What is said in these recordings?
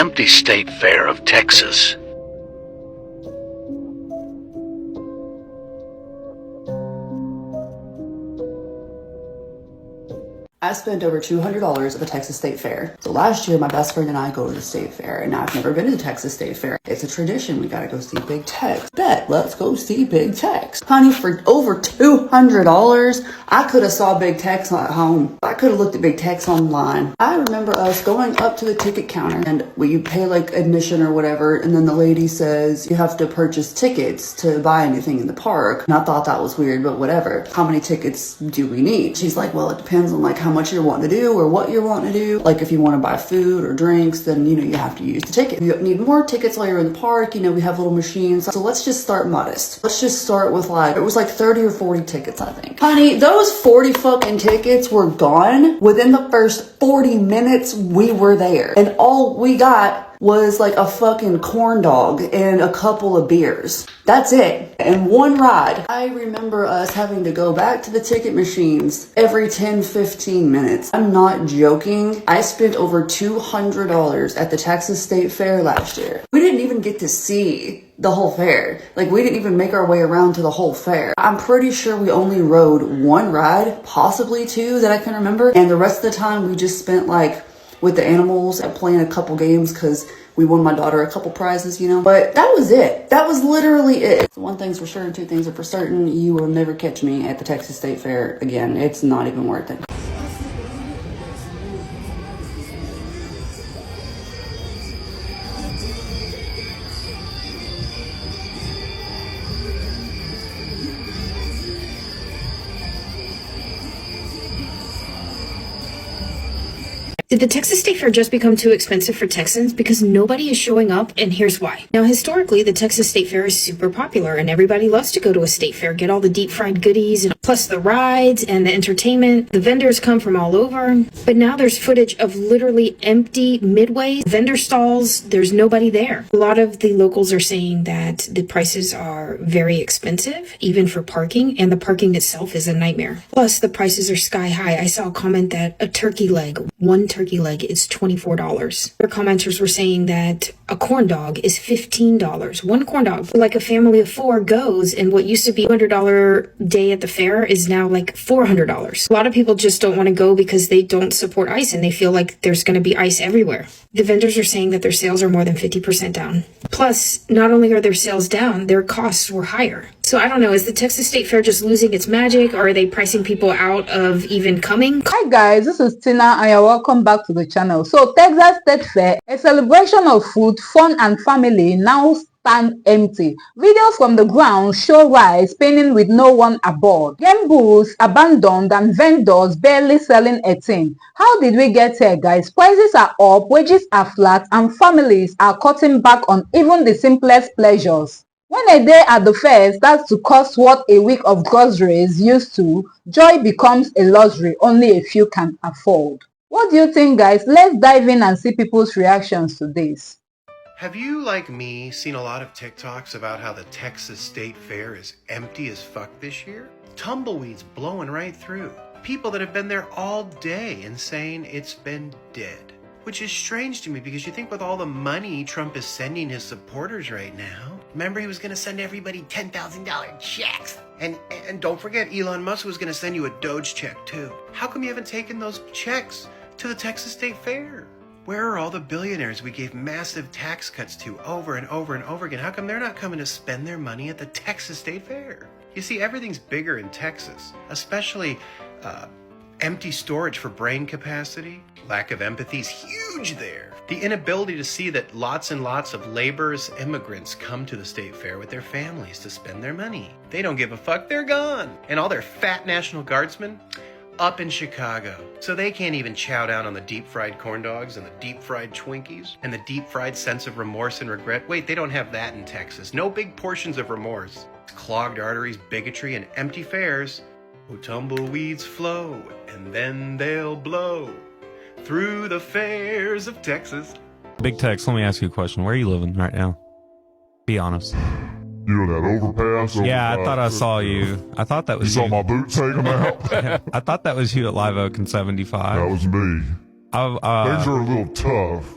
Empty State Fair of Texas. I spent over $200 at the Texas State Fair. So last year, my best friend and I go to the State Fair, and I've never been to the Texas State Fair. It's a tradition. We gotta go see Big Tex. Bet, let's go see Big Tex. Honey, for over $200, I could have saw Big Tex at home. I could have looked at Big Tex online. I remember us going up to the ticket counter, and you pay like admission or whatever, and then the lady says you have to purchase tickets to buy anything in the park. And I thought that was weird, but whatever. How many tickets do we need? She's like, well, it depends on like how much you're wanting to do or what you're wanting to do. Like if you want to buy food or drinks, then you have to use the ticket. You need more tickets while you're in the park. We have little machines. So let's just start modest. Let's just start with it was like 30 or 40 tickets, I think. Honey, those 40 fucking tickets were gone within the first 40 minutes we were there. And all we got was like a fucking corn dog and a couple of beers. That's it. And one ride. I remember us having to go back to the ticket machines every 10-15 minutes. I'm not joking. I spent over $200 at the Texas State Fair last year. We didn't even get to see the whole fair. Like we didn't even make our way around to the whole fair. I'm pretty sure we only rode one ride, possibly two that I can remember. And the rest of the time we just spent with the animals and playing a couple games because we won my daughter a couple prizes, But that was it. That was literally it. So one thing's for sure and two things are for certain. You will never catch me at the Texas State Fair again. It's not even worth it. Did the Texas State Fair just become too expensive for Texans? Because nobody is showing up, and here's why. Now, historically, the Texas State Fair is super popular, and everybody loves to go to a state fair, get all the deep fried goodies, and plus the rides and the entertainment. The vendors come from all over, but now there's footage of literally empty midways, vendor stalls. There's nobody there. A lot of the locals are saying that the prices are very expensive, even for parking, and the parking itself is a nightmare. Plus, the prices are sky high. I saw a comment that a turkey leg, one turkey leg is $24. Their commenters were saying that a corn dog is $15. One corn dog. Like a family of four goes, and what used to be $200 day at the fair is now like $400. A lot of people just don't want to go because they don't support ICE and they feel like there's going to be ICE everywhere. The vendors are saying that their sales are more than 50% down. Plus, not only are their sales down, their costs were higher. So I don't know, is the Texas State Fair just losing its magic, or are they pricing people out of even coming? Hi guys, this is Tina and you're welcome back to the channel. So Texas State Fair, a celebration of food, fun and family, now stand empty. Videos from the ground show rides spinning with no one aboard, game booths abandoned and vendors barely selling a thing. How did we get here, guys? Prices are up, wages are flat, and families are cutting back on even the simplest pleasures. When a day at the fair starts to cost what a week of groceries used to, joy becomes a luxury only a few can afford. What do you think, guys? Let's dive in and see people's reactions to this. Have you, like me, seen a lot of TikToks about how the Texas State Fair is empty as fuck this year? Tumbleweeds blowing right through. People that have been there all day and saying it's been dead. Which is strange to me because you think with all the money Trump is sending his supporters right now, remember he was going to send everybody $10,000 checks. And don't forget, Elon Musk was going to send you a Doge check too. How come you haven't taken those checks to the Texas State Fair? Where are all the billionaires we gave massive tax cuts to over and over and over again? How come they're not coming to spend their money at the Texas State Fair? You see, everything's bigger in Texas, especially empty storage for brain capacity. Lack of empathy is huge there. The inability to see that lots and lots of laborers, immigrants come to the state fair with their families to spend their money. They don't give a fuck, they're gone. And all their fat National Guardsmen up in Chicago. So they can't even chow down on the deep fried corn dogs and the deep fried Twinkies and the deep fried sense of remorse and regret. Wait, they don't have that in Texas. No big portions of remorse. Clogged arteries, bigotry, and empty fairs. Oh, tumbleweeds flow, and then they'll blow through the fairs of Texas. Big Tex, let me ask you a question. Where are you living right now? Be honest. You know that overpass? Yeah, I thought I saw you. I thought that was you. You Saw my boots hanging out? I thought that was you at Live Oak and 75. That was me. Things are a little tough.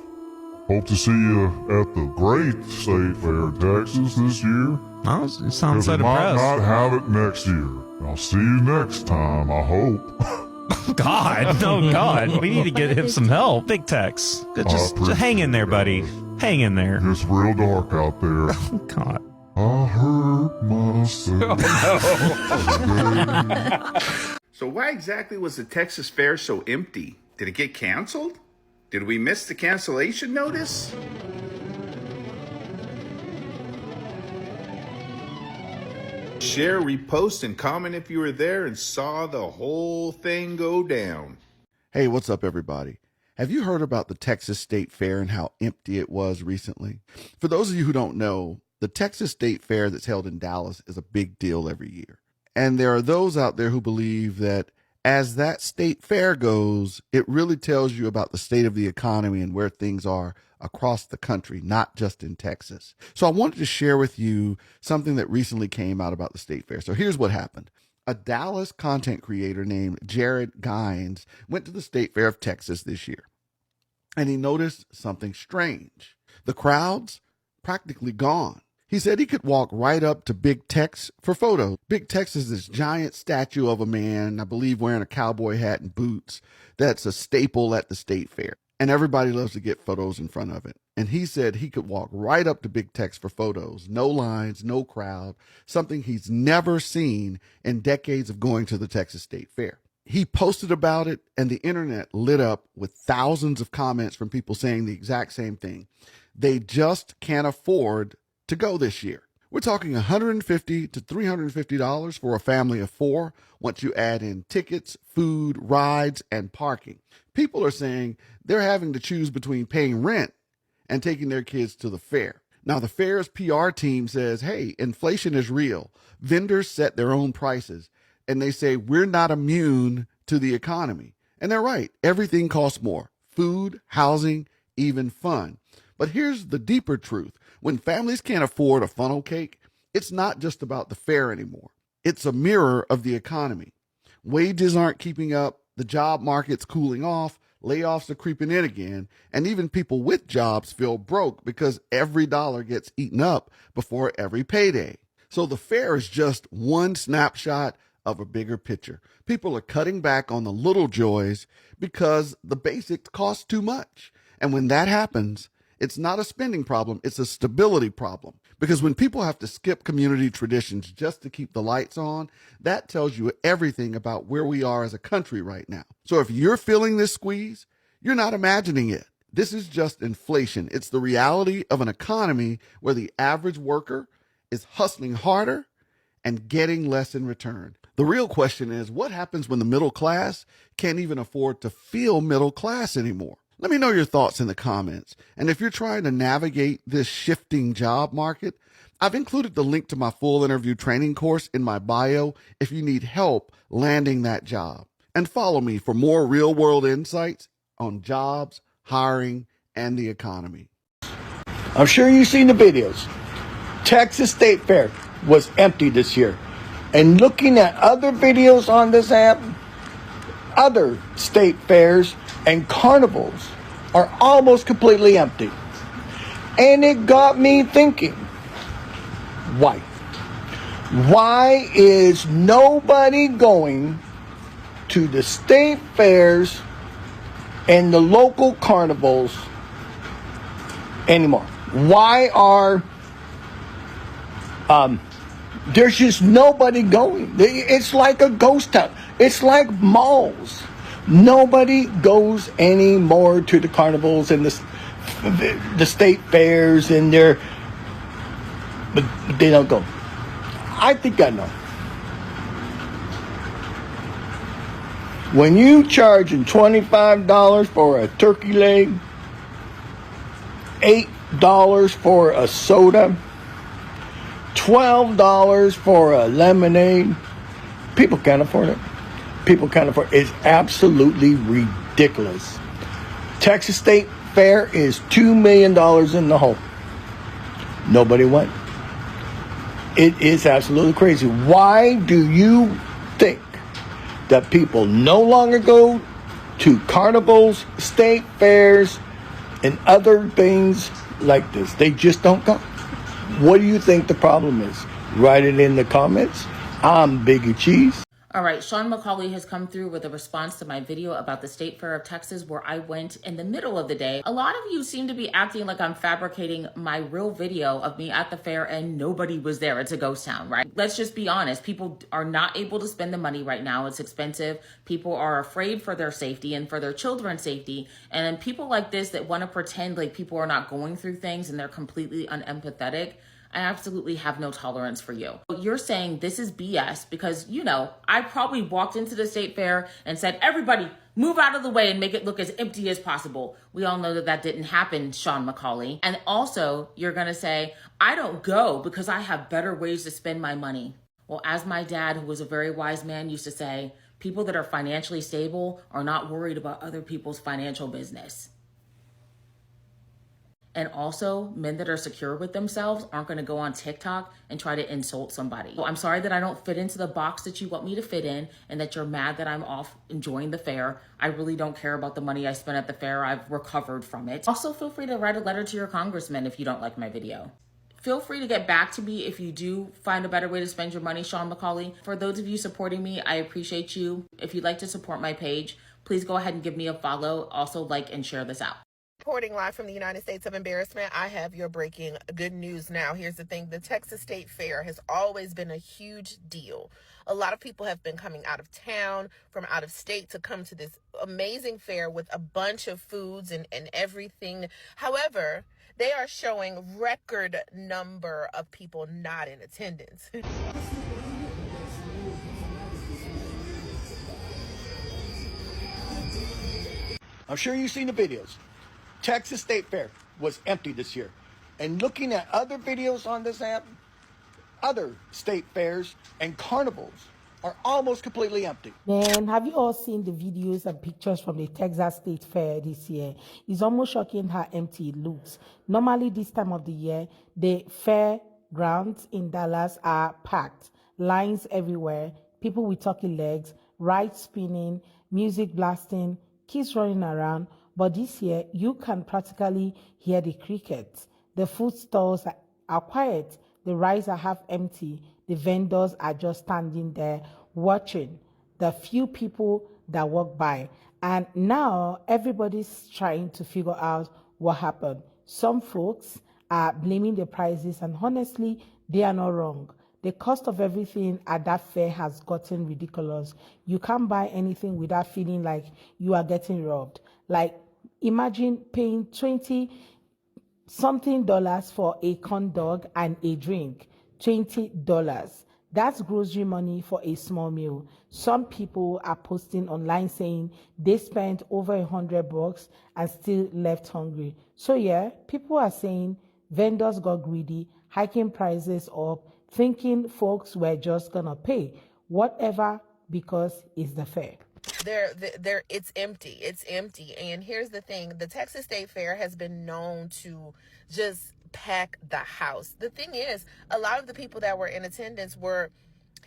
Hope to see you at the Great State Fair, Texas this year. Oh, you sound so We might depressed. not have it next year. I'll see you next time, I hope. God, no, God. We need to get him some help. Big Tex. Just hang in there, buddy. Hang in there. It's real dark out there. God. I hurt myself. So why exactly was the Texas Fair so empty? Did it get canceled? Did we miss the cancellation notice? Share, repost, and comment if you were there and saw the whole thing go down. Hey, what's up, everybody? Have you heard about the Texas State Fair and how empty it was recently? For those of you who don't know, the Texas State Fair that's held in Dallas is a big deal every year. And there are those out there who believe that as that state fair goes, it really tells you about the state of the economy and where things are across the country, not just in Texas. So I wanted to share with you something that recently came out about the state fair. So here's what happened. A Dallas content creator named Jared Gines went to the State Fair of Texas this year, and he noticed something strange. The crowds practically gone. He said he could walk right up to Big Tex for photos. Big Tex is this giant statue of a man, I believe wearing a cowboy hat and boots, that's a staple at the state fair. And everybody loves to get photos in front of it. And he said he could walk right up to Big Tex for photos. No lines, no crowd, something he's never seen in decades of going to the Texas State Fair. He posted about it, and the internet lit up with thousands of comments from people saying the exact same thing. They just can't afford to go this year. We're talking $150 to $350 for a family of four once you add in tickets, food, rides, and parking. People are saying they're having to choose between paying rent and taking their kids to the fair. Now, the fair's PR team says, hey, inflation is real. Vendors set their own prices, and they say we're not immune to the economy. And they're right. Everything costs more. Food, housing, even fun. But here's the deeper truth. When families can't afford a funnel cake, it's not just about the fair anymore. It's a mirror of the economy. Wages aren't keeping up. The job market's cooling off. Layoffs are creeping in again. And even people with jobs feel broke because every dollar gets eaten up before every payday. So the fair is just one snapshot of a bigger picture. People are cutting back on the little joys because the basics cost too much. And when that happens, it's not a spending problem, it's a stability problem. Because when people have to skip community traditions just to keep the lights on, that tells you everything about where we are as a country right now. So if you're feeling this squeeze, you're not imagining it. This is just inflation. It's the reality of an economy where the average worker is hustling harder and getting less in return. The real question is, what happens when the middle class can't even afford to feel middle class anymore? Let me know your thoughts in the comments. And if you're trying to navigate this shifting job market, I've included the link to my full interview training course in my bio if you need help landing that job. And follow me for more real-world insights on jobs, hiring, and the economy. I'm sure you've seen the videos. Texas State Fair was empty this year. And looking at other videos on this app, other state fairs and carnivals are almost completely empty. And it got me thinking, why? Why is nobody going to the state fairs and the local carnivals anymore? Why are there's just nobody going? It's like a ghost town. It's like malls. Nobody goes anymore to the carnivals and the state fairs and but they don't go. I think I know. When you charging $25 for a turkey leg, $8 for a soda, $12 for a lemonade, people can't afford it. People can't afford it. It's absolutely ridiculous. Texas State Fair is $2 million in the hole. Nobody went. It is absolutely crazy. Why do you think that people no longer go to carnivals, state fairs, and other things like this. They just don't come. What do you think the problem is? Write it in the comments. I'm Biggie Cheese. All right, Sean McCauley has come through with a response to my video about the State Fair of Texas, where I went in the middle of the day. A lot of you seem to be acting like I'm fabricating my real video of me at the fair and nobody was there. It's a ghost town, right? Let's just be honest. People are not able to spend the money right now. It's expensive. People are afraid for their safety and for their children's safety. And then people like this that want to pretend like people are not going through things and they're completely unempathetic, I absolutely have no tolerance for you. You're saying this is BS because, you know, I probably walked into the state fair and said, everybody move out of the way and make it look as empty as possible. We all know that that didn't happen, Sean McCauley. And also you're going to say, I don't go because I have better ways to spend my money. Well, as my dad, who was a very wise man, used to say, people that are financially stable are not worried about other people's financial business. And also, men that are secure with themselves aren't going to go on TikTok and try to insult somebody. So I'm sorry that I don't fit into the box that you want me to fit in and that you're mad that I'm off enjoying the fair. I really don't care about the money I spent at the fair. I've recovered from it. Also, feel free to write a letter to your congressman if you don't like my video. Feel free to get back to me if you do find a better way to spend your money, Sean McCauley. For those of you supporting me, I appreciate you. If you'd like to support my page, please go ahead and give me a follow. Also, like and share this out. Reporting live from the United States of Embarrassment, I have your breaking good news now. Here's the thing. The Texas State Fair has always been a huge deal. A lot of people have been coming out of town, from out of state, to come to this amazing fair with a bunch of foods and everything. However, they are showing record number of people not in attendance. I'm sure you've seen the videos. Texas State Fair was empty this year. And looking at other videos on this app, other state fairs and carnivals are almost completely empty. Man, have you all seen the videos and pictures from the Texas State Fair this year? It's almost shocking how empty it looks. Normally this time of the year, the fair grounds in Dallas are packed. Lines everywhere, people with turkey legs, rides spinning, music blasting, kids running around. But this year, you can practically hear the crickets. The food stalls are quiet. The rides are half empty. The vendors are just standing there watching the few people that walk by. And now everybody's trying to figure out what happened. Some folks are blaming the prices, and honestly, they are not wrong. The cost of everything at that fair has gotten ridiculous. You can't buy anything without feeling like you are getting robbed. Like, imagine paying $20-something for a corn dog and a drink. $20. That's grocery money for a small meal. Some people are posting online saying they spent over $100 and still left hungry. So yeah, people are saying vendors got greedy, hiking prices up, thinking folks were just gonna pay whatever because it's the fair. It's empty. It's empty. And here's the thing. The Texas State Fair has been known to just pack the house. The thing is, a lot of the people that were in attendance were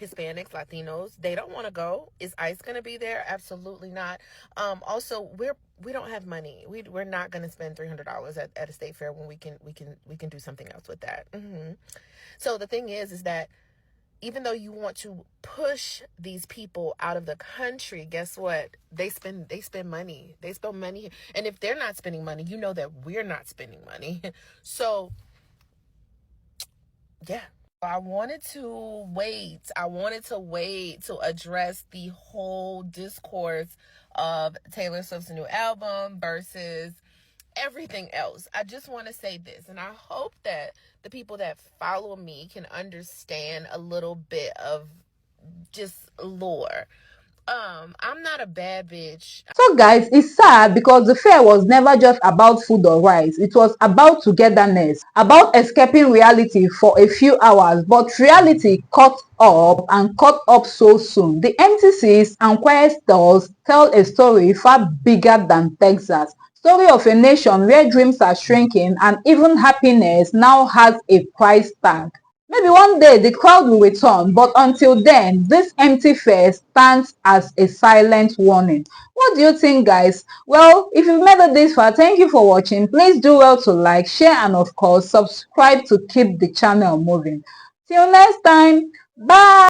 Hispanics, Latinos. They don't want to go. Is ICE going to be there? Absolutely not. Also, we don't have money. We're not going to spend $300 at a state fair when we can do something else with that. So the thing is that even though you want to push these people out of the country, guess what? They spend money. They spend money. And if they're not spending money, you know that we're not spending money. So, yeah. I wanted to wait to address the whole discourse of Taylor Swift's new album versus everything else. I just want to say this, and I hope that the people that follow me can understand a little bit of just lore. I'm not a bad bitch. So guys, it's sad because the fair was never just about food or rice. It was about togetherness, about escaping reality for a few hours, but reality caught up so soon. The empty seats and quiet stalls tell a story far bigger than Texas. Story of a nation where dreams are shrinking and even happiness now has a price tag. Maybe one day the crowd will return, but until then, this empty fair stands as a silent warning. What do you think, guys? Well, if you've made it this far, thank you for watching. Please do well to like, share, and of course, subscribe to keep the channel moving. Till next time, bye!